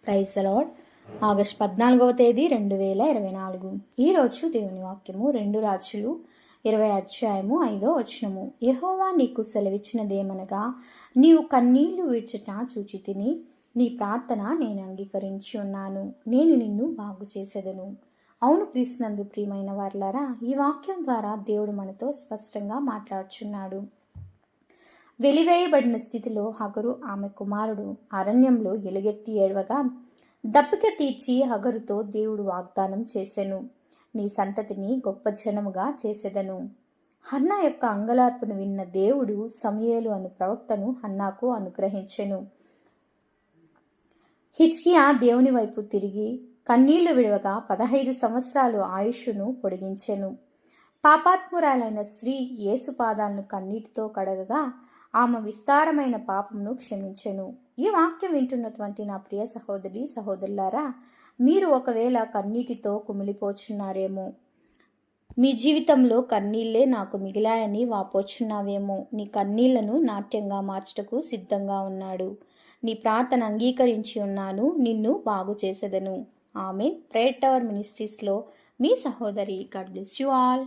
Praise the lord. August 14వ తేదీ 2024. ఈరోజు దేవుని వాక్యము 2 రాజులు 20 అధ్యాయము 5వ వచనము. యెహోవా నీకు సెలవిచ్చినదేమనగా, నీవు కన్నీళ్లు విడ్చుట చూచితిని, నీ ప్రార్థన నేను అంగీకరించి ఉన్నాను, నేను నిన్ను బాగు చేసేదను. అవును క్రీస్తునందు ప్రియమైన వారలారా, ఈ వాక్యం ద్వారా దేవుడు మనతో స్పష్టంగా మాట్లాడుచున్నాడు. వెలివేయబడిన స్థితిలో హగరు ఆమె కుమారుడు అరణ్యంలో ఎలుగెత్తి ఏడవగా దప్పిక తీర్చి హగరుతో దేవుడు వాగ్దానం చేసెను, నీ సంతతిని గొప్ప జనముగా చేసెదను. హన్నా యొక్క అంగలార్పును విన్న దేవుడు సమూయేలు అను ప్రవక్తను హన్నాకు అనుగ్రహించెను. హిజ్కియా దేవుని వైపు తిరిగి కన్నీళ్లు విడవగా 15 సంవత్సరాలు ఆయుష్ను పొడిగించెను. పాపాత్మురాలైన స్త్రీ యేసు పాదాలను కన్నీటితో కడగగా ఆమె విస్తారమైన పాపమును క్షమించెను. ఈ వాక్యం వింటున్నటువంటి నా ప్రియ సహోదరి సహోదరులారా, మీరు ఒకవేళ కన్నీటితో కుమిలిపోచున్నారేమో, మీ జీవితంలో కన్నీళ్లే నాకు మిగిలాయని వాపోచున్నావేమో, నీ కన్నీళ్లను నాట్యంగా మార్చుటకు సిద్ధంగా ఉన్నాడు. నీ ప్రార్థన అంగీకరించి ఉన్నాను, నిన్ను బాగు చేసేదను. ఆమెన్. ప్రేయర్ టవర్ మినిస్ట్రీస్లో మీ సహోదరి. God bless you all.